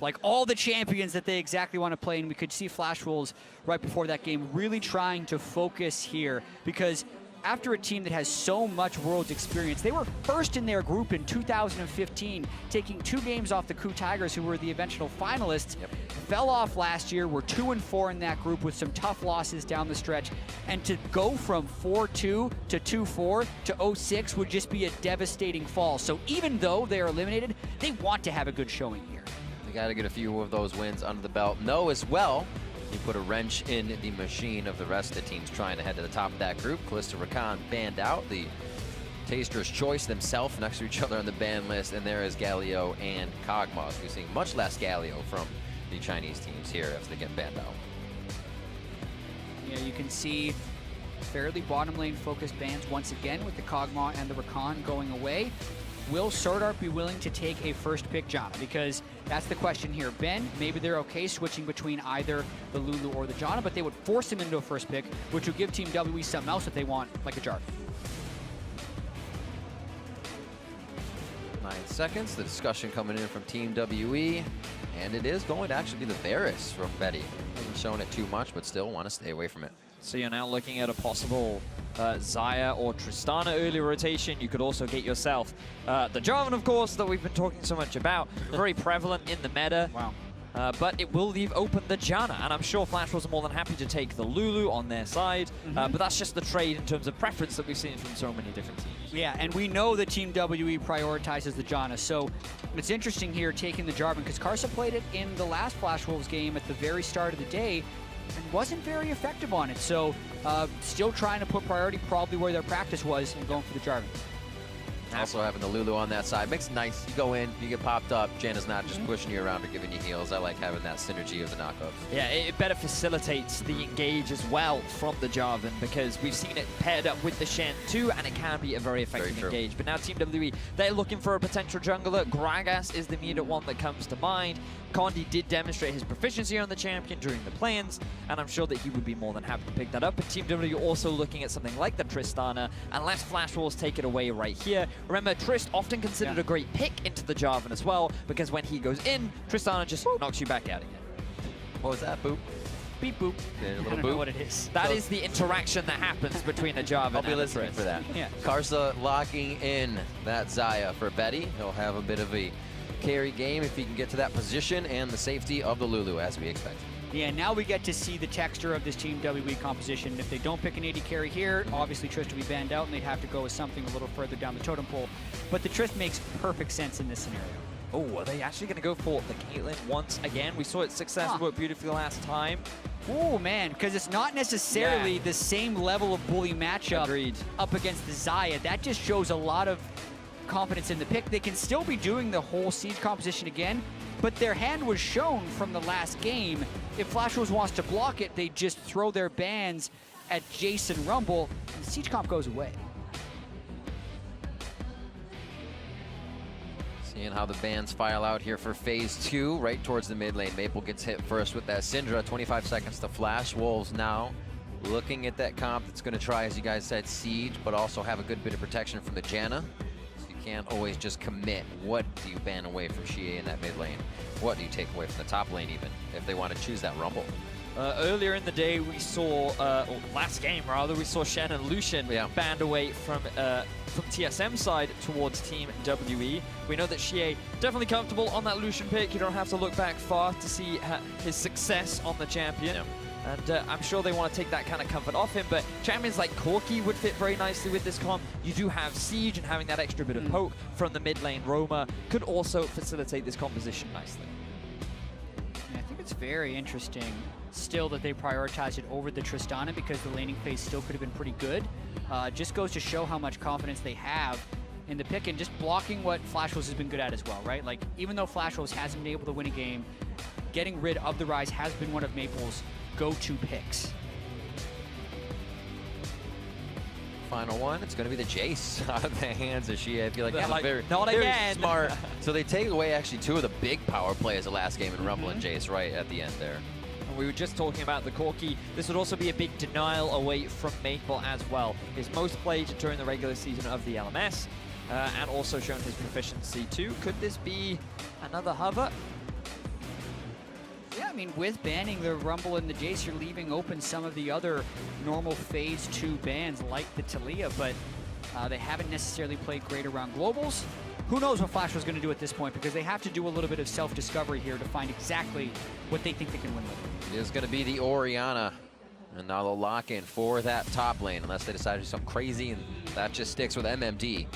Like all the champions that they exactly want to play, and we could see Flash Wolves right before that game really trying to focus here, because after a team that has so much Worlds experience, they were first in their group in 2015, taking 2 games off the Coup Tigers, who were the eventual finalists. Fell off last year, were 2-4 in that group with some tough losses down the stretch, and to go from 4-2 to 2-4 to 0-6 would just be a devastating fall. So even though they are eliminated, they want to have a good showing here. Got to get a few of those wins under the belt. No, as well, you put a wrench in the machine of the rest of the teams trying to head to the top of that group. Kalista Rakan banned out. The Taster's Choice themselves next to each other on the ban list, and there is Galio and Kog'Maw. We're seeing much less Galio from the Chinese teams here as they get banned out. Yeah, you can see fairly bottom lane focused bans once again with the Kog'Maw and the Rakan going away. Will SwordArT be willing to take a first pick Janna? Because that's the question here. Ben, maybe they're okay switching between either the Lulu or the Janna, but they would force him into a first pick, which would give Team WE something else that they want, like a Jarvan. 9 seconds, the discussion coming in from Team WE, and it is going to actually be the Varus from Betty. Hasn't shown it too much, but still want to stay away from it. So you're now looking at a possible Xayah or Tristana early rotation. You could also get yourself the Jarvan, of course, that we've been talking so much about. Very prevalent in the meta. Wow. But it will leave open the Janna, and I'm sure Flash was more than happy to take the Lulu on their side, but that's just the trade in terms of preference that we've seen from so many different teams. Yeah, and we know that Team WE prioritizes the Janna, so it's interesting here taking the Jarvan, because Karsa played it in the last Flash Wolves game at the very start of the day, and wasn't very effective on it. So still trying to put priority probably where their practice was and going for the Jarvan. Also having the Lulu on that side makes it nice. You go in, you get popped up. Janna's not just pushing you around or giving you heals. I like having that synergy of the knockups. Yeah, it better facilitates the engage as well from the Jarvan, because we've seen it paired up with the Shen too, and it can be a very effective engage. But now Team WE, they're looking for a potential jungler. Gragas is the immediate one that comes to mind. Condi did demonstrate his proficiency on the champion during the play-ins, and I'm sure that he would be more than happy to pick that up. But Team WE also looking at something like the Tristana, unless Flash Wolves take it away right here. Remember, Trist often considered a great pick into the Jarvan as well, because when he goes in, Tristana just knocks you back out again. What was that, Boop? Beep boop. Okay, a little I don't know what it is. That is the interaction that happens between a Jarvan I'll be and a listening Trist. for that. Yeah. Karsa locking in that Xayah for Betty. He'll have a bit of a carry game if he can get to that position, and the safety of the Lulu as we expect. Yeah, now we get to see the texture of this Team WE composition. If they don't pick an AD carry here, obviously Trist will be banned out, and they'd have to go with something a little further down the totem pole. But the Trist makes perfect sense in this scenario. Oh, are they actually going to go for the Caitlyn once again? We saw its success work beautifully last time. Oh, man, because it's not necessarily the same level of bully matchup up against the Xayah. That just shows a lot of confidence in the pick. They can still be doing the whole siege composition again, but their hand was shown from the last game. If Flash Wolves wants to block it, they just throw their bans at Jason Rumble, and the siege comp goes away. Seeing how the bans file out here for phase 2, right towards the mid lane. Maple gets hit first with that Syndra. 25 seconds to Flash Wolves now. Looking at that comp that's going to try, as you guys said, siege, but also have a good bit of protection from the Janna. So you can't always just commit. What do you ban away from xiye in that mid lane? What do you take away from the top lane even, if they want to choose that Rumble? Earlier in the day, we saw, or last game rather, we saw Shen and Lucian banned away from TSM side towards Team WE. We know that xiye definitely comfortable on that Lucian pick. You don't have to look back far to see his success on the champion. And I'm sure they want to take that kind of comfort off him, but champions like Corki would fit very nicely with this comp. You do have siege, and having that extra bit of poke from the mid lane roamer could also facilitate this composition nicely. I think it's very interesting still that they prioritize it over the Tristana, because the laning phase still could have been pretty good. Just goes to show how much confidence they have in the pick, and just blocking what Flash Wolves has been good at as well, right? Like, even though Flash Wolves hasn't been able to win a game, getting rid of the Rise has been one of Maple's go-to picks. Final one, it's going to be the Jace out of the hands of xiye. I feel like They're that's like, very smart. So they take away actually 2 of the big power plays the last game in Rumble and Jace right at the end there. We were just talking about the Corki. This would also be a big denial away from Maple as well. His most played during the regular season of the LMS, and also shown his proficiency too. Could this be another hover? mean, with banning the Rumble and the Jace, you're leaving open some of the other normal Phase 2 bans like the Taliyah, but they haven't necessarily played great around globals. Who knows what Flash was going to do at this point, because they have to do a little bit of self-discovery here to find exactly what they think they can win with. It is going to be the Orianna, and now they'll lock in for that top lane, unless they decide to do something crazy, and that just sticks with MMD.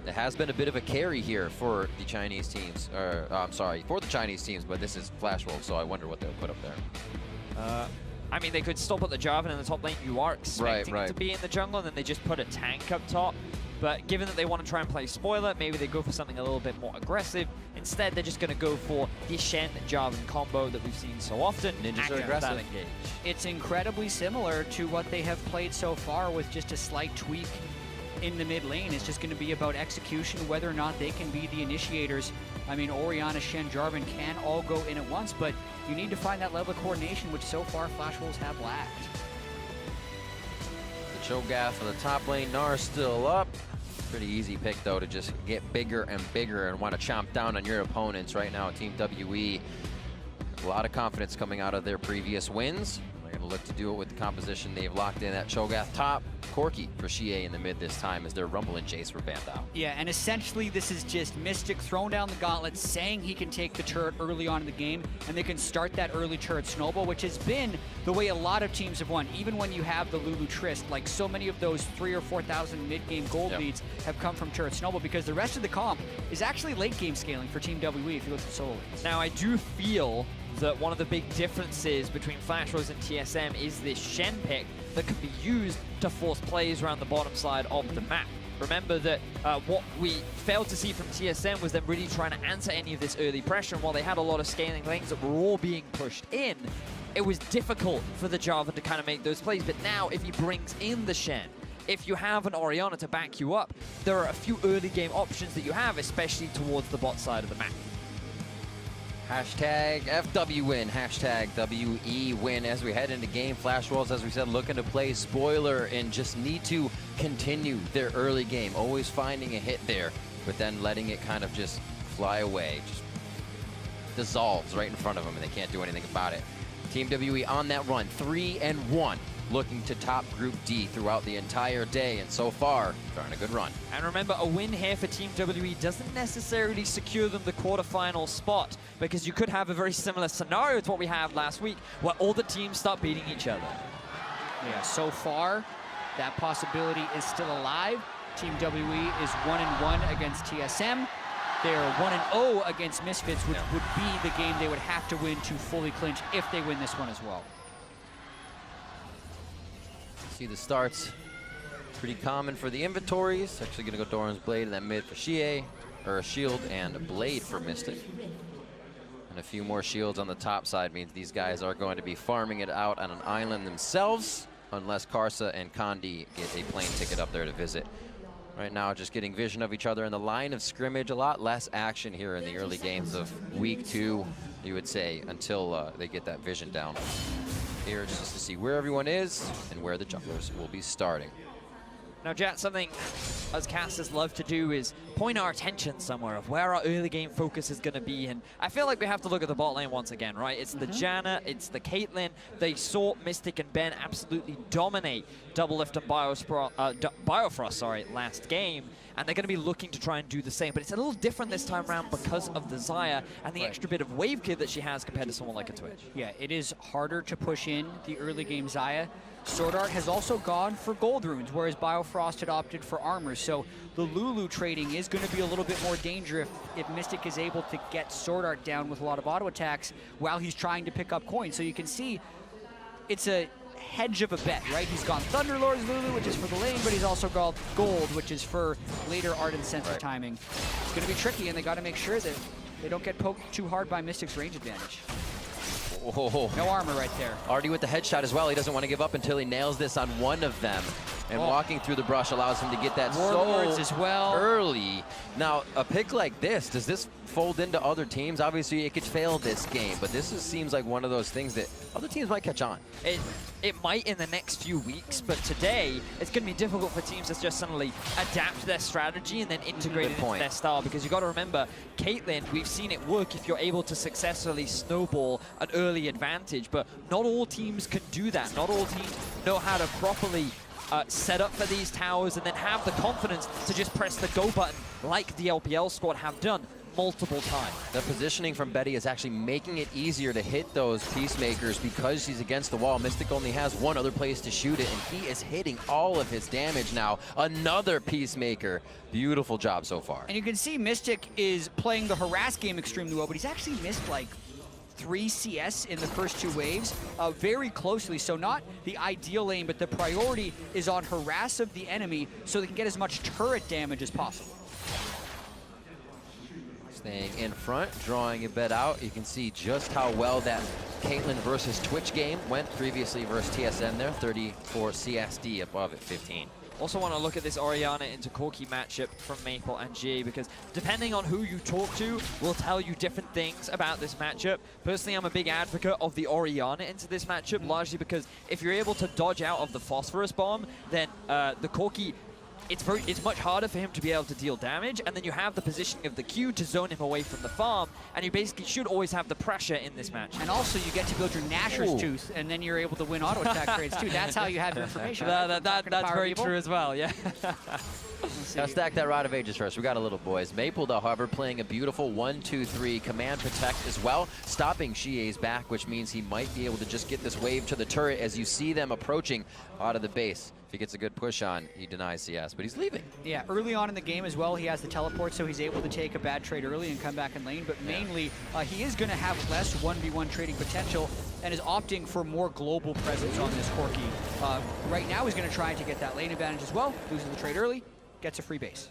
It has been a bit of a carry here for the Chinese teams, or I'm sorry, for the Chinese teams, but this is Flash Wolves, so I wonder what they'll put up there. I mean, they could still put the Jarvan in the top lane. You are expecting Right. it to be in the jungle, and then they just put a tank up top. But given that they want to try and play spoiler, maybe they go for something a little bit more aggressive. Instead, they're just going to go for the Shen Jarvan combo that we've seen so often. Ninjas are aggressive. It's incredibly similar to what they have played so far, with just a slight tweak in the mid lane. It's just going to be about execution, whether or not they can be the initiators. I mean, Orianna, Shen, Jarvan can all go in at once, but you need to find that level of coordination, which so far Flash Wolves have lacked. The Cho'Gath for the top lane, Nar still up. Pretty easy pick, though, to just get bigger and bigger and want to chomp down on your opponents. Right now, Team WE, a lot of confidence coming out of their previous wins. They're going to look to do it with the composition they've locked in at Cho'Gath top. Corki for xiye in the mid this time, as their Rumble and Jace were banned out. Yeah, and essentially this is just Mystic throwing down the gauntlet, saying he can take the turret early on in the game, and they can start that early turret snowball, which has been the way a lot of teams have won. Even when you have the Lulu Tryst, like so many of those 3,000 or 4,000 mid-game gold leads have come from turret snowball, because the rest of the comp is actually late-game scaling for Team WE if you look at the solo lanes. Now, I do feel that one of the big differences between Flash Wolves and TSM is this Shen pick that can be used to force plays around the bottom side of the map. Remember that what we failed to see from TSM was them really trying to answer any of this early pressure, and while they had a lot of scaling lanes that were all being pushed in, it was difficult for the Jarvan to kind of make those plays. But now, if he brings in the Shen, if you have an Orianna to back you up, there are a few early game options that you have, especially towards the bot side of the map. Hashtag FW win, hashtag WE win as we head into game. Flash Wolves, as we said, looking to play spoiler and just need to continue their early game, always finding a hit there, but then letting it kind of just fly away, just dissolves right in front of them, and they can't do anything about it. Team WE on that run, 3-1, looking to top Group D throughout the entire day, and so far, trying a good run. And remember, a win here for Team WE doesn't necessarily secure them the quarterfinal spot, because you could have a very similar scenario to what we had last week, where all the teams start beating each other. Yeah, so far, that possibility is still alive. Team WE is 1-1 against TSM. They're 1-0 against Misfits, which would be the game they would have to win to fully clinch if they win this one as well. See the starts, pretty common for the inventories. Actually gonna go Doran's Blade in that mid for xiye, or a shield and a blade for Mystic. And a few more shields on the top side means these guys are going to be farming it out on an island themselves, unless Karsa and Condi get a plane ticket up there to visit. Right now, just getting vision of each other in the line of scrimmage. A lot less action here in the early games of week 2, you would say, until they get that vision down. Here just to see where everyone is and where the junglers will be starting. Now, Jet, something us casters love to do is point our attention somewhere of where our early game focus is going to be, and I feel like we have to look at the bot lane once again, right? It's the Janna, it's the Caitlyn. They saw Mystic and Ben absolutely dominate Double Lift and Biofrost, last game, and they're going to be looking to try and do the same, but it's a little different this time around because of the Xayah and the extra bit of wave gear that she has compared to someone like a Twitch. Yeah, it is harder to push in the early game Xayah. SwordArT has also gone for gold runes, whereas Biofrost had opted for armor. So the Lulu trading is going to be a little bit more dangerous if Mystic is able to get SwordArT down with a lot of auto attacks while he's trying to pick up coins. So you can see it's a hedge of a bet, right? He's gone Thunderlord's Lulu, which is for the lane, but he's also got gold, which is for later Ardent Sense of timing. It's going to be tricky, and they got to make sure that they don't get poked too hard by Mystic's range advantage. Oh. No armor right there. Already with the headshot as well. He doesn't want to give up until he nails this on one of them. and walking through the brush allows him to get that Warlords so as well. early. Now, a pick like this, does this fold into other teams? Obviously, it could fail this game, but this seems like one of those things that other teams might catch on. It might in the next few weeks, but today it's going to be difficult for teams to just suddenly adapt their strategy and then integrate it into their style, because you got to remember, Caitlyn, we've seen it work if you're able to successfully snowball an early advantage, but not all teams can do that. Not all teams know how to properly set up for these towers and then have the confidence to just press the go button like the LPL squad have done multiple times. The positioning from Betty is actually making it easier to hit those Peacemakers because he's against the wall. Mystic only has one other place to shoot it, and he is hitting all of his damage now. Another Peacemaker. Beautiful job so far. And you can see Mystic is playing the harass game extremely well, but he's actually missed like 3 CS in the first 2 waves very closely. So not the ideal lane, but the priority is on harass of the enemy so they can get as much turret damage as possible. Staying in front, drawing a bit out. You can see just how well that Caitlyn versus Twitch game went previously versus TSN there. 34 CSD above at 15. Also want to look at this Orianna into Corki matchup from Maple and xiye, because depending on who you talk to will tell you different things about this matchup. Personally, I'm a big advocate of the Orianna into this matchup, largely because if you're able to dodge out of the Phosphorus Bomb, then the Corki, it's much harder for him to be able to deal damage, and then you have the positioning of the Q to zone him away from the farm, and you basically should always have the pressure in this match. And also you get to build your Nashor's Tooth, and then you're able to win auto attack trades too. That's how you have your information. That's very true as well, yeah. Now stack that Rod of Ages first. We got a little boys. Maple, though, however, playing a beautiful 1-2-3 command protect as well, stopping xiye's back, which means he might be able to just get this wave to the turret as you see them approaching out of the base. If he gets a good push on, he denies CS, but he's leaving. Yeah, early on in the game as well, he has the teleport, so he's able to take a bad trade early and come back in lane, but mainly he is going to have less 1v1 trading potential and is opting for more global presence on this Corki. Right now he's going to try to get that lane advantage as well, loses the trade early, gets a free base.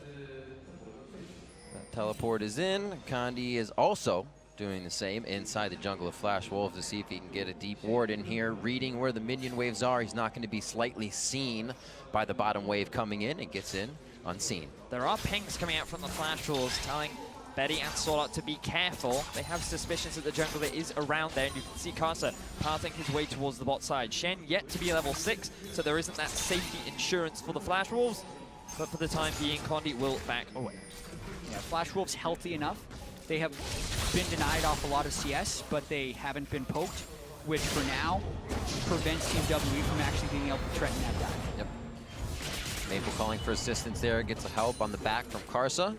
That teleport is in. Condi is also doing the same inside the jungle of Flash Wolves to see if he can get a deep ward in here, reading where the minion waves are. He's not going to be slightly seen by the bottom wave coming in, and gets in unseen. There are pings coming out from the Flash Wolves telling Betty and SwordArT to be careful. They have suspicions that the jungler is around there, and you can see Karsa pathing his way towards the bot side. Shen yet to be level 6, so there isn't that safety insurance for the Flash Wolves, but for the time being, Condi will back away. Yeah, Flash Wolves healthy enough. They have been denied off a lot of CS, but they haven't been poked, which for now prevents Team WE from actually being able to threaten that dive. Yep. Maple calling for assistance there, gets a help on the back from Karsa.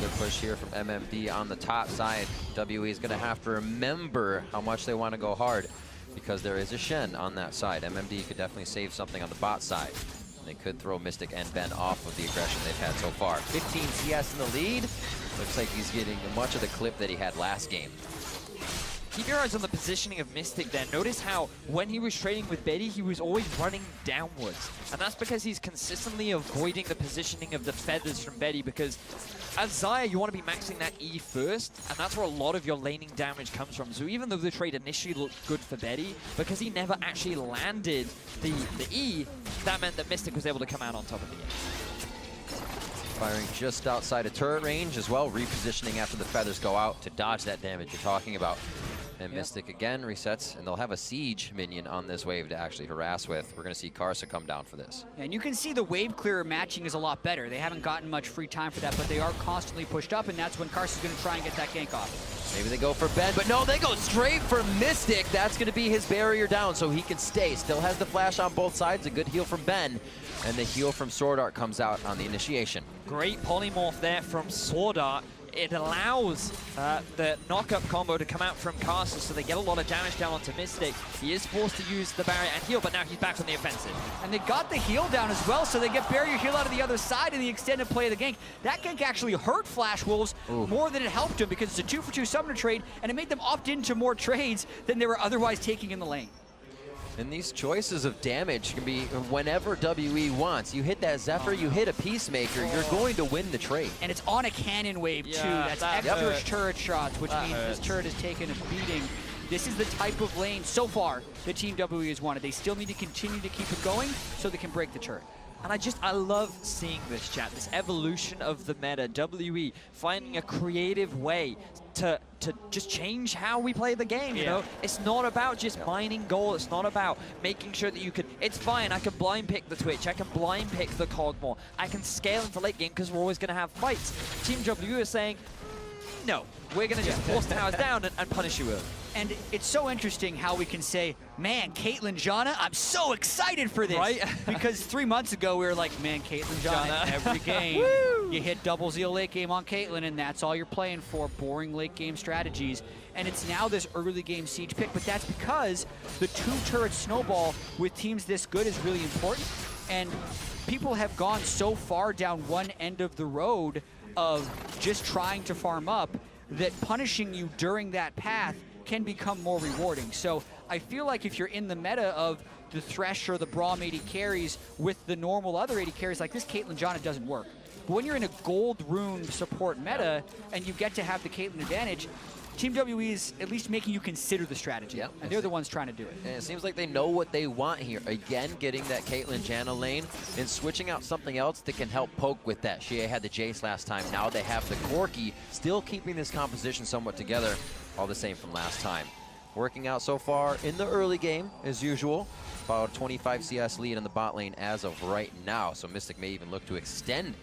Good push here from MMD on the top side. WE is going to have to remember how much they want to go hard, because there is a Shen on that side. MMD could definitely save something on the bot side. They could throw Mystic and Ben off of the aggression they've had so far. 15 CS in the lead. Looks like he's getting much of the clip that he had last game. Keep your eyes on the positioning of Mystic there. Notice how when he was trading with Betty, he was always running downwards. And that's because he's consistently avoiding the positioning of the feathers from Betty, because as Xayah, you want to be maxing that E first, and that's where a lot of your laning damage comes from. So even though the trade initially looked good for Betty, because he never actually landed the E, that meant that Mystic was able to come out on top of the E. Firing just outside of turret range as well, repositioning after the feathers go out to dodge that damage you're talking about. And Mystic again resets, and they'll have a siege minion on this wave to actually harass with. We're going to see Karsa come down for this. And you can see the wave clearer matching is a lot better. They haven't gotten much free time for that, but they are constantly pushed up, and that's when Karsa's going to try and get that gank off. Maybe they go for Ben, but no, they go straight for Mystic. That's going to be his barrier down, so he can stay. Still has the flash on both sides. A good heal from Ben, and the heal from SwordArT comes out on the initiation. Great polymorph there from SwordArT. It allows the knock-up combo to come out from Karsa, so they get a lot of damage down onto Mystic. He is forced to use the barrier and heal, but now he's back on the offensive. And they got the heal down as well, so they get barrier heal out of the other side in the extended play of the gank. That gank actually hurt Flash Wolves more than it helped him, because it's a 2-for-2 summoner trade, and it made them opt into more trades than they were otherwise taking in the lane. And these choices of damage can be whenever WE wants. You hit that Zephyr, you hit a Peacemaker, you're going to win the trade. And it's on a cannon wave too. That's extra turret shots, which means this turret has taken a beating. This is the type of lane so far that Team WE has wanted. They still need to continue to keep it going so they can break the turret. And I love seeing this, chat, this evolution of the meta, WE finding a creative way to just change how we play the game, you know? It's not about just mining gold, it's not about making sure that you can, it's fine, I can blind pick the Twitch, I can blind pick the Cogmore, I can scale into late game because we're always going to have fights. Team W is saying, no, we're going to just force towers down and punish you early. And it's so interesting how we can say, man, Caitlyn, Janna, I'm so excited for this. Right? Because 3 months ago, we were like, man, Caitlyn, Janna, every game. You hit double zeal late game on Caitlyn, and that's all you're playing for, boring late game strategies. And it's now this early game siege pick, but that's because the 2-turret snowball with teams this good is really important. And people have gone so far down one end of the road of just trying to farm up that punishing you during that path can become more rewarding. So I feel like if you're in the meta of the Thresh or the Braum AD carries with the normal other AD carries like this, Caitlyn Janna doesn't work. But when you're in a gold rune support meta and you get to have the Caitlyn advantage, Team WE is at least making you consider the strategy. And they're the ones trying to do it. And it seems like they know what they want here. Again, getting that Caitlyn Janna lane and switching out something else that can help poke with that. xiye had the Jace last time. Now they have the Corki, still keeping this composition somewhat together. All the same from last time. Working out so far in the early game, as usual. About a 25 CS lead in the bot lane as of right now. So Mystic may even look to extend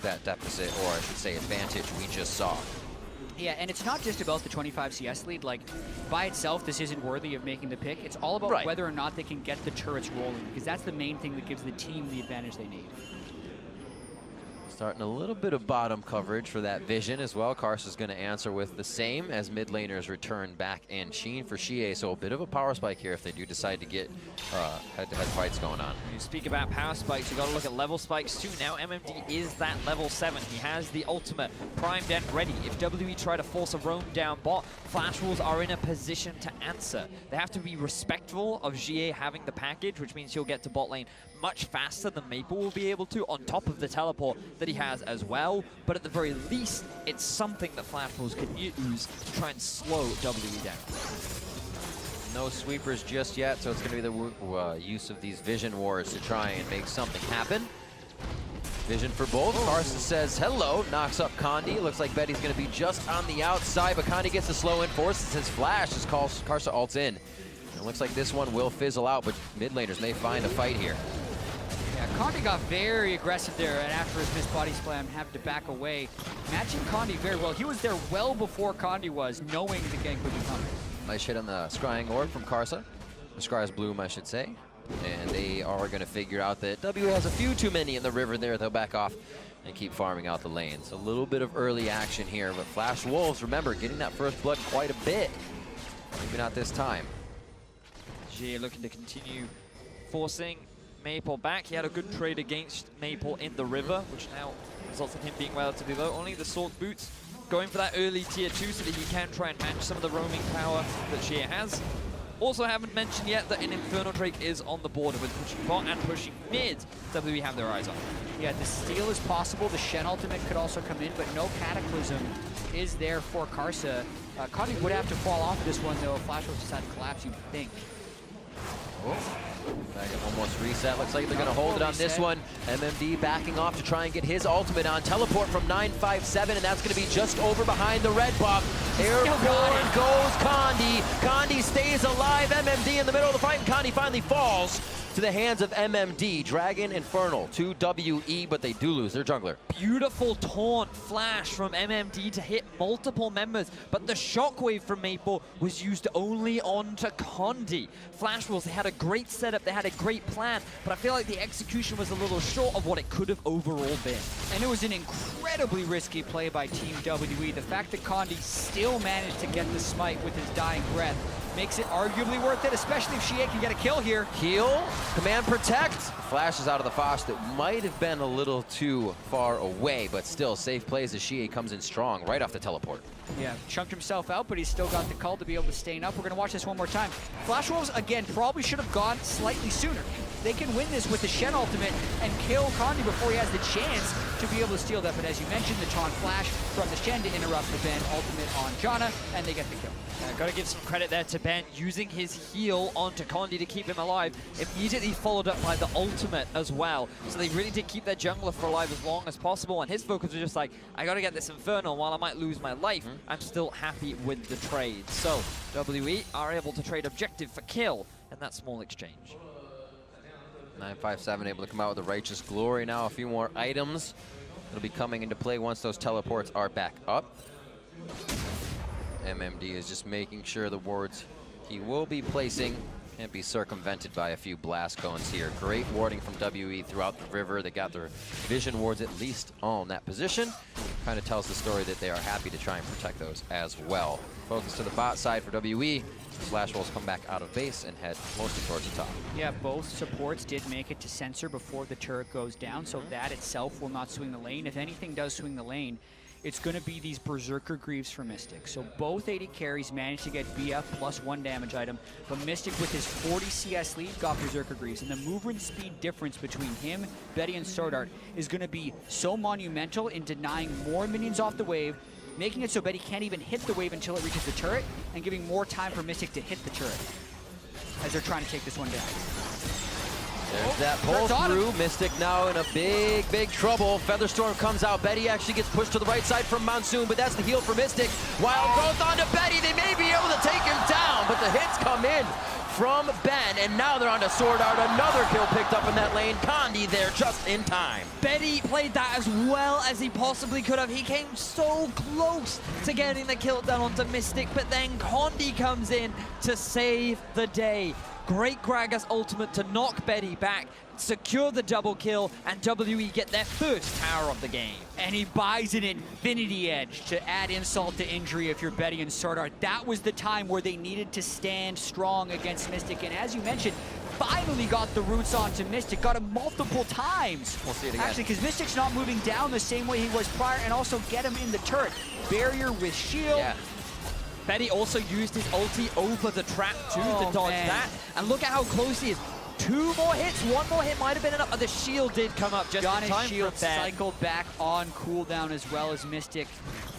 that deficit, or I should say advantage we just saw. Yeah, and it's not just about the 25 CS lead. Like, by itself, this isn't worthy of making the pick. It's all about whether or not they can get the turrets rolling, because that's the main thing that gives the team the advantage they need. Starting a little bit of bottom coverage for that vision as well. Karsa's going to answer with the same as mid laners return back in Sheen for xiye. So a bit of a power spike here if they do decide to get head-to-head fights going on. When you speak about power spikes, you got to look at level spikes too. Now MMD is that level 7. He has the ultimate primed and ready. If WE try to force a roam down bot, Flash Wolves are in a position to answer. They have to be respectful of xiye having the package, which means he'll get to bot lane much faster than Maple will be able to, on top of the teleport that he has as well. But at the very least, it's something that Flash Wolves can use to try and slow WE down. No sweepers just yet, so it's going to be the use of these vision wars to try and make something happen. Vision for both. Karsa says hello, knocks up Condi. Looks like Betty's going to be just on the outside, but Condi gets the slow in, forces his flash as Karsa ults in. And it looks like this one will fizzle out, but mid laners may find a fight here. Yeah, Condi got very aggressive there, and after his missed body slam, having to back away. Matching Condi very well. He was there well before Condi was, knowing the gank would be coming. Nice hit on the scrying orb from Karsa. The scry's bloom, I should say. And they are going to figure out that W has a few too many in the river there. They'll back off and keep farming out the lanes. A little bit of early action here, but Flash Wolves, remember, getting that first blood quite a bit. Maybe not this time. xiye looking to continue forcing Maple back. He had a good trade against Maple in the river, which now results in him being relatively low. Only the Sword Boots going for that early tier 2 so that he can try and match some of the roaming power that xiye has. Also haven't mentioned yet that an Infernal Drake is on the board with pushing bot and pushing mid. WE have their eyes on. Yeah, the steal is possible. The Shen ultimate could also come in, but no Cataclysm is there for Karsa. Condi would have to fall off this one, though, if Flash Wolves decide to collapse, you'd think. Almost reset. Looks like they're going to hold it on this one. MMD backing off to try and get his ultimate on. Teleport from 957, and that's going to be just over behind the red buff. Airborne goes Condi. Condi stays alive. MMD in the middle of the fight, and Condi finally falls to the hands of MMD. Dragon Infernal to WE, but they do lose their jungler. Beautiful taunt flash from MMD to hit multiple members, but the shockwave from Maple was used only onto Condi. Flash Wolves, they had a great setup, they had a great plan, but I feel like the execution was a little short of what it could have overall been. And it was an incredibly risky play by Team WE. The fact that Condi still managed to get the smite with his dying breath makes it arguably worth it, especially if xiye can get a kill here. Heal, command protect. Flashes out of the Foss that might have been a little too far away, but still safe plays as xiye comes in strong right off the teleport. Yeah, chunked himself out, but he's still got the call to be able to stay up. We're gonna watch this one more time. Flash Wolves, again, probably should have gone slightly sooner. they can win this with the Shen ultimate and kill Condi before he has the chance to be able to steal that. But as you mentioned, the taunt flash from the Shen to interrupt the Ben ultimate on Janna, and they get the kill. Got to give some credit there to Ben, using his heal onto Condi to keep him alive. Immediately followed up by the ultimate as well. So they really did keep their jungler for alive as long as possible, and his focus was just like, I got to get this Infernal. While I might lose my life, I'm still happy with the trade. So WE are able to trade objective for kill, and that small exchange. 957 able to come out with the Righteous Glory now. A few more items that'll be coming into play once those teleports are back up. MMD is just making sure the wards he will be placing can't be circumvented by a few blast cones here. Great warding from WE throughout the river. They got their vision wards at least on that position. Kind of tells the story that they are happy to try and protect those as well. Focus to the bot side for WE. Flash Wolves come back out of base and head mostly towards the top. Yeah, both supports did make it to censor before the turret goes down, so that itself will not swing the lane. If anything does swing the lane, it's going to be these Berserker Greaves for Mystic. So both AD carries managed to get BF +1 damage item, but Mystic with his 40 CS lead got Berserker Greaves. And the movement speed difference between him, Betty, and SwordArT is going to be so monumental in denying more minions off the wave, making it so Betty can't even hit the wave until it reaches the turret, and giving more time for Mystic to hit the turret as they're trying to take this one down. There's that pull through. Mystic now in a big, big trouble. Featherstorm comes out. Betty actually gets pushed to the right side from Monsoon, but that's the heal for Mystic. Wild growth onto Betty. They may be able to take him down, but the hits come in from Ben, and now they're onto SwordArT. Another kill picked up in that lane. Condi there just in time. Betty played that as well as he possibly could have. He came so close to getting the kill done onto Mystic, but then Condi comes in to save the day. Great Gragas ultimate to knock Betty back, secure the double kill, and WE get their first tower of the game. And he buys an Infinity Edge to add insult to injury if you're Betty and SwordArT. That was the time where they needed to stand strong against Mystic, and as you mentioned, finally got the roots onto Mystic, got him multiple times. We'll see it again. Actually, because Mystic's not moving down the same way he was prior, and also get him in the turret. Barrier with shield. Yeah. Betty also used his ulti over the trap too to dodge that. And look at how close he is. 2 more hits, 1 more hit might have been enough. The shield did come up just in time. Shield for Ben. cycled back on cooldown as well as Mystic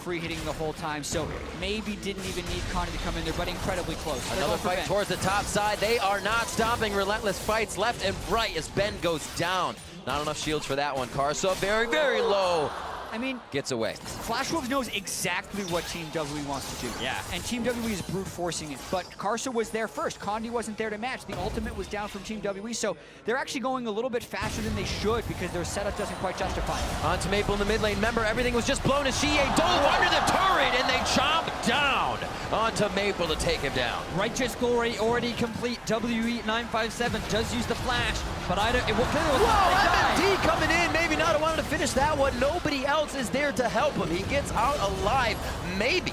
free hitting the whole time. So maybe didn't even need Condi to come in there, but incredibly close. Another fight towards the top side. They are not stopping. Relentless fights left and right as Ben goes down. Not enough shields for that one. Karsa very, very low. I mean, Gets away. Flash Wolves knows exactly what Team W wants to do. Yeah. And Team W is brute forcing it, but Karsa was there first. Condi wasn't there to match. The ultimate was down from Team W, so they're actually going a little bit faster than they should because their setup doesn't quite justify it. On to Maple in the mid lane. Remember, everything was just blown as xiye dove under the turret, and they chomp down onto Maple to take him down. Righteous Glory already complete. WE 957 does use the flash, but I don't. It was Whoa, MMD coming in. Maybe not. I wanted to finish that one. Nobody else is there to help him. He gets out alive. Maybe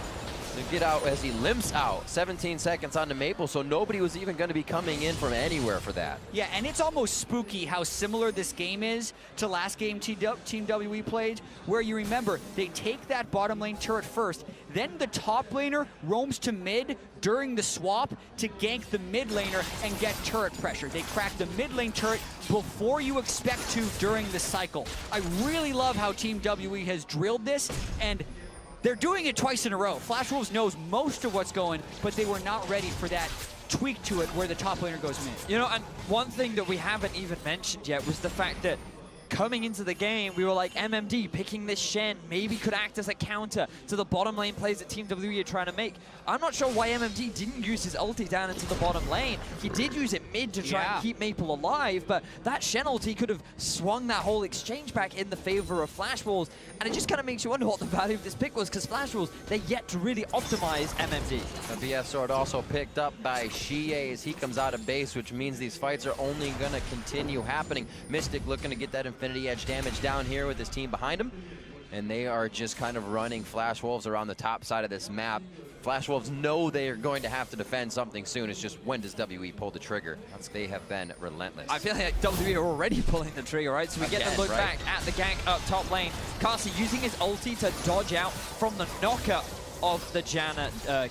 to get out as he limps out. 17 seconds onto Maple, so nobody was even going to be coming in from anywhere for that. Yeah, and it's almost spooky how similar this game is to last game Team WE played, where you remember, they take that bottom lane turret first, then the top laner roams to mid during the swap to gank the mid laner and get turret pressure. They crack the mid lane turret before you expect to during the cycle. I really love how Team WE has drilled this, and they're doing it twice in a row. Flash Wolves knows most of what's going, but they were not ready for that tweak to it where the top laner goes mid. You know, and one thing that we haven't even mentioned yet was the fact that coming into the game, we were like, MMD picking this Shen maybe could act as a counter to the bottom lane plays that Team WE are trying to make. I'm not sure why MMD didn't use his ulti down into the bottom lane. He did use it mid to try and keep Maple alive, but that Shen ulti could have swung that whole exchange back in the favor of Flash Wolves, and it just kind of makes you wonder what the value of this pick was, because Flash Wolves, they're yet to really optimize MMD. The BS sword also picked up by xiye as he comes out of base, which means these fights are only going to continue happening. Mystic looking to get that Infinity Edge damage down here with his team behind him, and they are just kind of running Flash Wolves around the top side of this map. Flash Wolves know they are going to have to defend something soon. It's just, when does WE pull the trigger? They have been relentless. I feel like WE are already pulling the trigger, right? So we get to look back at the gank up top lane. Karsa using his ulti to dodge out from the knockup of the Janna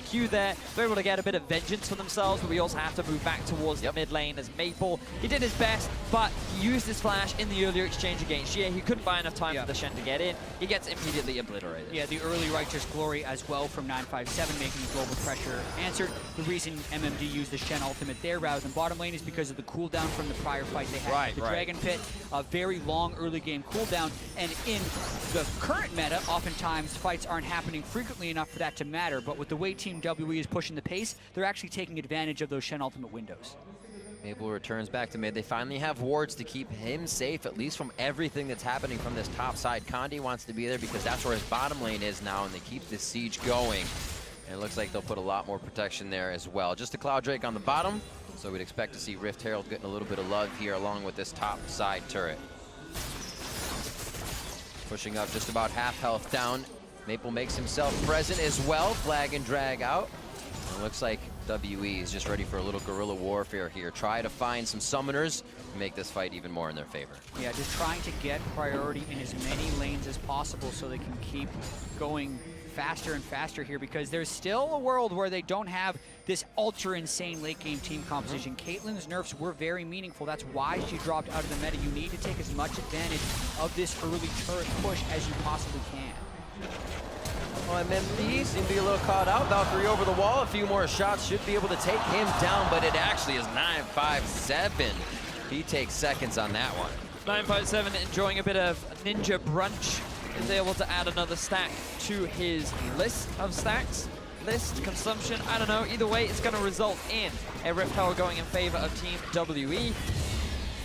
Q there. They're able to get a bit of vengeance for themselves, but we also have to move back towards the mid lane as Maple. He did his best, but he used his flash in the earlier exchange against xiye. He couldn't buy enough time for the Shen to get in. He gets immediately obliterated. Yeah, the early Righteous Glory as well from 957, making the global pressure answered. The reason MMD used the Shen ultimate there rather than bottom lane is because of the cooldown from the prior fight they had with the Dragon Pit. A very long early game cooldown, and in the current meta, oftentimes fights aren't happening frequently enough for that to matter, but with the way Team WE is pushing the pace, they're actually taking advantage of those Shen ultimate windows. Maple returns back to mid. They finally have wards to keep him safe, at least from everything that's happening from this top side. Condi wants to be there because that's where his bottom lane is now, and they keep this siege going. And it looks like they'll put a lot more protection there as well. Just a Cloud Drake on the bottom, so we'd expect to see Rift Herald getting a little bit of love here along with this top side turret. Pushing up just about half health down. Maple makes himself present as well. Flag and drag out. And it looks like WE is just ready for a little guerrilla warfare here. Try to find some summoners and make this fight even more in their favor. Yeah, just trying to get priority in as many lanes as possible so they can keep going faster and faster here, because there's still a world where they don't have this ultra insane late game team composition. Caitlyn's nerfs were very meaningful. That's why she dropped out of the meta. You need to take as much advantage of this early turret push as you possibly can. Well, MMD seemed to be a little caught out. Valkyrie over the wall. A few more shots should be able to take him down, but it actually is 957. He takes seconds on that one. 957 enjoying a bit of ninja brunch. Is able to add another stack to his list of stacks. List, consumption, I don't know. Either way, it's going to result in a Rift Herald going in favor of Team WE.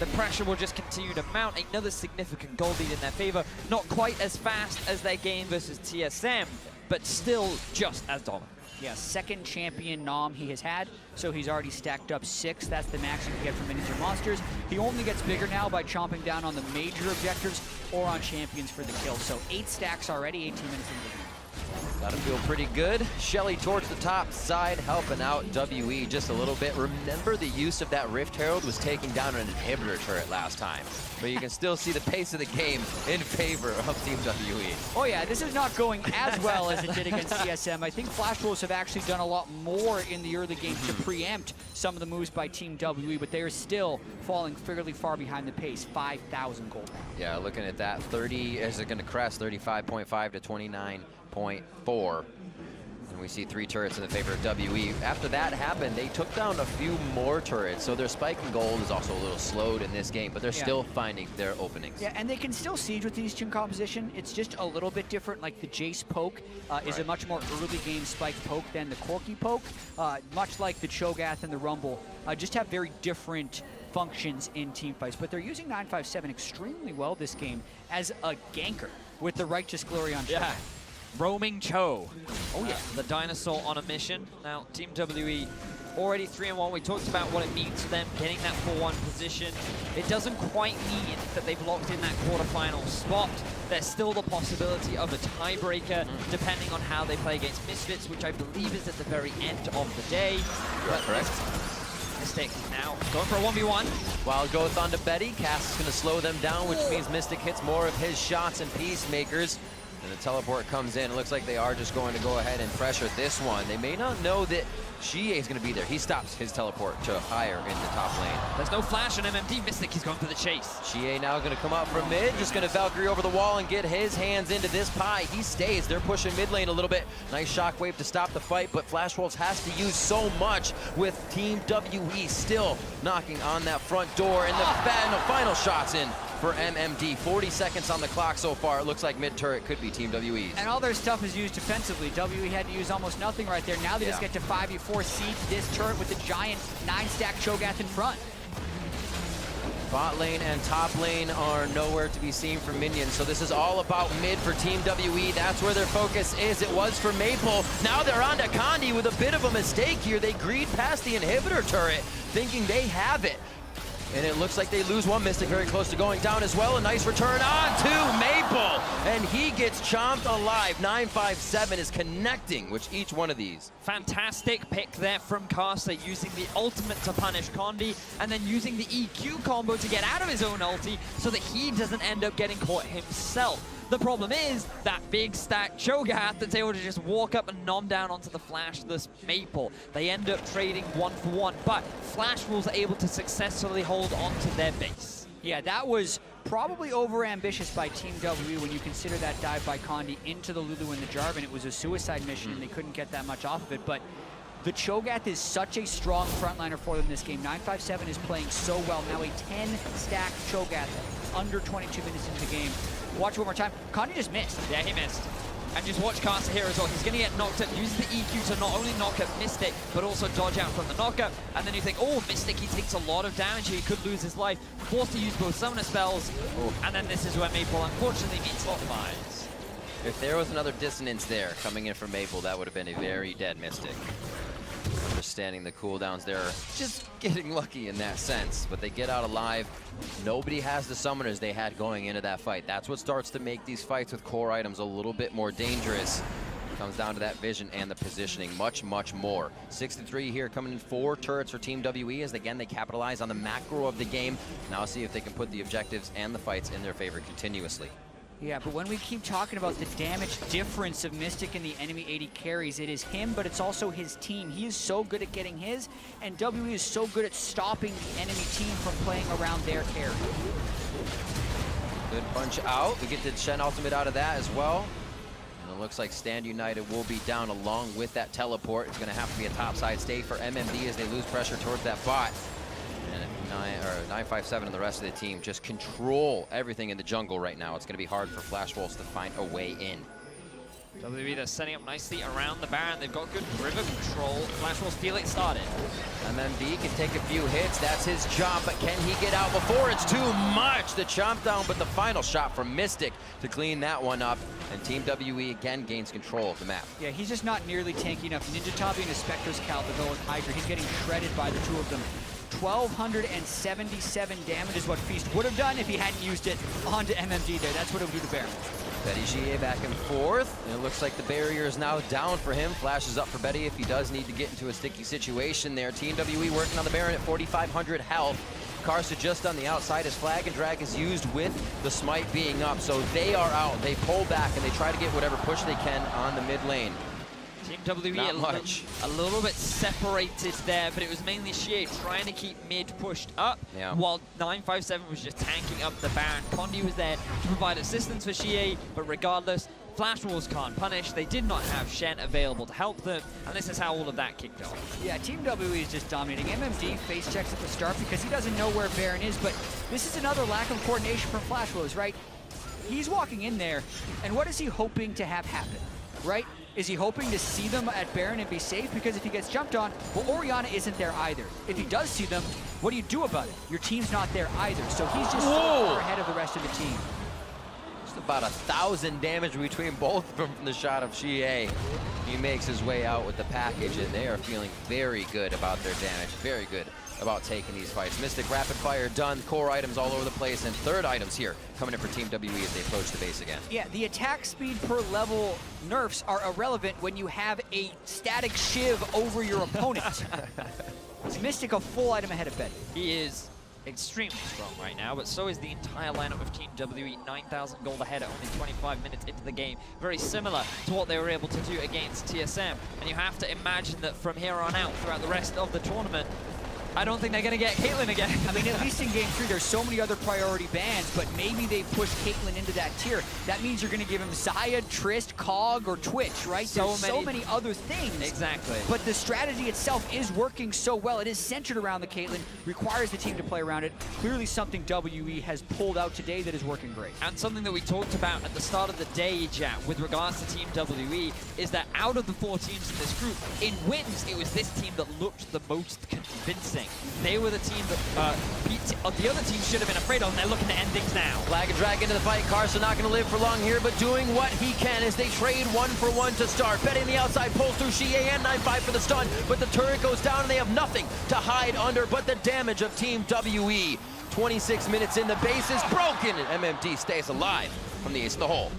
The pressure will just continue to mount. Another significant goal lead in their favor. Not quite as fast as their game versus TSM, but still just as dominant. Yeah, second champion nom he has had, so he's already stacked up 6. That's the max you can get from minions or monsters. He only gets bigger now by chomping down on the major objectives or on champions for the kill. So 8 stacks already, 18 minutes into the game. Gotta feel pretty good. Shelly towards the top side, helping out WE just a little bit. Remember, the use of that Rift Herald was taking down an inhibitor turret last time. But you can still see the pace of the game in favor of Team WE. Oh yeah, this is not going as well as it did against CSM. I think Flash Wolves have actually done a lot more in the early game to preempt some of the moves by Team WE, but they are still falling fairly far behind the pace. 5,000 gold. Yeah, looking at that, 30, is it gonna crest 35.5 to 29.4. And we see 3 turrets in the favor of WE. After that happened, they took down a few more turrets, so their spike in gold is also a little slowed in this game, but they're still finding their openings. Yeah, and they can still siege with these Jhin composition. It's just a little bit different. Like the Jace poke is a much more early game spike poke than the Corki poke. Much like the Cho'Gath and the Rumble, just have very different functions in team fights. But they're using 957 extremely well this game as a ganker with the Righteous Glory on Shen. Roaming Cho. Oh yeah, the dinosaur on a mission. Now, Team WE already 3-1. We talked about what it means for them getting that 4-1 position. It doesn't quite mean that they've locked in that quarterfinal spot. There's still the possibility of a tiebreaker, depending on how they play against Misfits, which I believe is at the very end of the day. But correct. Mystic now going for a 1v1. Wild Growth onto Betty. Cass is going to slow them down, which means Mystic hits more of his shots and Peacemakers. And the teleport comes in. It looks like they are just going to go ahead and pressure this one. They may not know that xiye is going to be there. He stops his teleport to higher in the top lane. There's no flash on MMD. Mystic, he's going for the chase. xiye now going to come out from mid. Just going to Valkyrie over the wall and get his hands into this pie. He stays. They're pushing mid lane a little bit. Nice shockwave to stop the fight, but Flash Wolves has to use so much with Team WE still knocking on that front door. And the final shots in for MMD. 40 seconds on the clock so far. It looks like mid turret could be Team WE's. And all their stuff is used defensively. WE had to use almost nothing right there. Now they just get to 5v4 siege this turret with the giant 9-stack Cho'Gath in front. Bot lane and top lane are nowhere to be seen for minions, so this is all about mid for Team WE. That's where their focus is. It was for Maple. Now they're on to Condi with a bit of a mistake here. They greed past the inhibitor turret, thinking they have it. And it looks like they lose one. Mystic very close to going down as well. A nice return on to Maple. And he gets chomped alive. 957 is connecting with each one of these. Fantastic pick there from Karsa, using the ultimate to punish Condi, and then using the EQ combo to get out of his own ulti so that he doesn't end up getting caught himself. The problem is that big stack Cho'Gath that's able to just walk up and nom down onto the flashless Maple. They end up trading 1-for-1, but Flash Wolves are able to successfully hold onto their base. Yeah, that was probably over-ambitious by Team W when you consider that dive by Condi into the Lulu and the Jarvan. It was a suicide mission and they couldn't get that much off of it, but the Cho'Gath is such a strong frontliner for them this game. 957 is playing so well. Now a 10-stack Cho'Gath under 22 minutes into the game. Watch one more time. Condi just missed. Yeah, he missed. And just watch Karsa here as well. He's going to get knocked up. Uses the EQ to not only knock up Mystic, but also dodge out from the knockup. And then you think, oh, Mystic, he takes a lot of damage here. He could lose his life. Forced to use both summoner spells. Oh. And then this is where Maple, unfortunately, meets the demise. If there was another dissonance there coming in from Maple, that would have been a very dead Mystic. Understanding the cooldowns there, just getting lucky in that sense, but they get out alive. Nobody has the summoners they had going into that fight. That's what starts to make these fights with core items a little bit more dangerous. It comes down to that vision and the positioning much more. 6-3 here, coming in 4 turrets for Team WE as again they capitalize on the macro of the game. Now see if they can put the objectives and the fights in their favor continuously. Yeah, but when we keep talking about the damage difference of Mystic and the enemy AD carries, it is him, but it's also his team. He is so good at getting his, and WE is so good at stopping the enemy team from playing around their carry. Good punch out. We get the Shen ultimate out of that as well. And it looks like Stand United will be down along with that teleport. It's going to have to be a topside stay for MMD as they lose pressure towards that bot. And 957 and the rest of the team just control everything in the jungle right now. It's going to be hard for Flash Wolves to find a way in. WE, they're setting up nicely around the Baron. They've got good river control. Flash Wolves feel it started. MMD can take a few hits. That's his job, but can he get out before it's too much? The chomp down, but the final shot from Mystic to clean that one up. And Team WE again gains control of the map. Yeah, he's just not nearly tanky enough. Ninja Tabi and a Spectre's Cal to go with Hydra. He's getting shredded by the two of them. 1,277 damage is what Feast would have done if he hadn't used it onto MMD there. That's what it would do to Baron. Betty xiye back and forth, and it looks like the barrier is now down for him. Flash is up for Betty if he does need to get into a sticky situation there. Team WE working on the Baron at 4,500 health. Karsa just on the outside. His flag and drag is used with the smite being up, so they are out. They pull back and they try to get whatever push they can on the mid lane. Team WE a little bit separated there, but it was mainly xiye trying to keep mid pushed up, while 957 was just tanking up the Baron. Condi was there to provide assistance for xiye, but regardless, Flash Wolves can't punish. They did not have Shen available to help them, and this is how all of that kicked off. Yeah, Team WE is just dominating. MMD face checks at the start because he doesn't know where Baron is, but this is another lack of coordination from Flash Wolves, right? He's walking in there, and what is he hoping to have happen, right? Is he hoping to see them at Baron and be safe? Because if he gets jumped on, well, Orianna isn't there either. If he does see them, what do you do about it? Your team's not there either, so he's just so far ahead of the rest of the team. Just about 1,000 damage between both of them from the shot of xiye. He makes his way out with the package, and they are feeling very good about their damage, very good about taking these fights. Mystic rapid fire done, core items all over the place, and third items here coming in for Team WE as they approach the base again. Yeah, the attack speed per level nerfs are irrelevant when you have a static shiv over your opponent. It's Mystic a full item ahead of Betty. He is extremely strong right now, but so is the entire lineup of Team WE. 9,000 gold ahead at only 25 minutes into the game. Very similar to what they were able to do against TSM. And you have to imagine that from here on out, throughout the rest of the tournament, I don't think they're going to get Caitlyn again. I mean, at least in Game 3, there's so many other priority bans, but maybe they push Caitlyn into that tier. That means you're going to give him Xayah, Trist, Cog, or Twitch, right? There's so many other things. Exactly. But the strategy itself is working so well. It is centered around the Caitlyn, requires the team to play around it. Clearly something WE has pulled out today that is working great. And something that we talked about at the start of the day, Jack, with regards to Team WE, is that out of the 4 teams in this group, in wins, it was this team that looked the most convincing. They were the team that the other team should have been afraid of, and they're looking to end things now. Flag and drag into the fight. Karsa not going to live for long here, but doing what he can as they trade 1-for-1 to start. Betting the outside, pulls through xiye and 9-5 for the stun, but the turret goes down and they have nothing to hide under but the damage of Team WE. 26 minutes in, the base is broken, and MMD stays alive from the ace of the hole.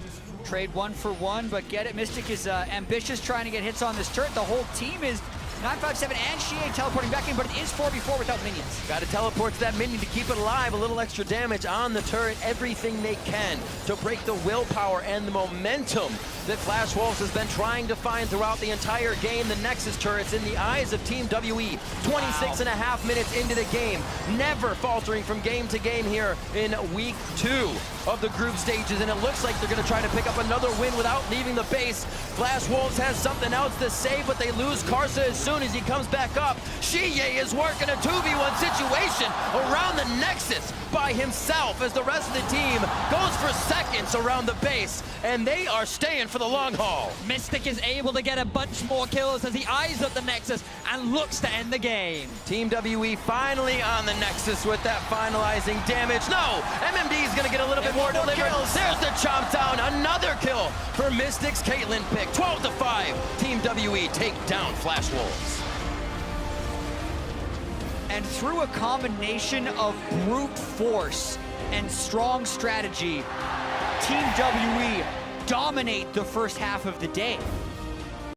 Trade 1-for-1, but get it. Mystic is ambitious, trying to get hits on this turret. The whole team is 957 and xiye teleporting back in, but it is 4v4 without minions. Got to teleport to that minion to keep it alive. A little extra damage on the turret. Everything they can to break the willpower and the momentum that Flash Wolves has been trying to find throughout the entire game. The Nexus turrets in the eyes of Team WE. 26 and a half minutes into the game. Never faltering from game to game here in week 2 of the group stages. And it looks like they're going to try to pick up another win without leaving the base. Flash Wolves has something else to say, but they lose Karsa as soon as he comes back up. xiye is working a 2v1 situation around the Nexus by himself as the rest of the team goes for seconds around the base, and they are staying for the long haul. Mystic is able to get a bunch more kills as he eyes up the Nexus and looks to end the game. Team WE finally on the Nexus with that finalizing damage. No, MMD is going to get a little bit more delivered. There's the chomp down, another kill for Mystic's Caitlyn pick. 12-5, Team WE take down Flash Wolves. And through a combination of brute force and strong strategy, Team WE dominate the first half of the day.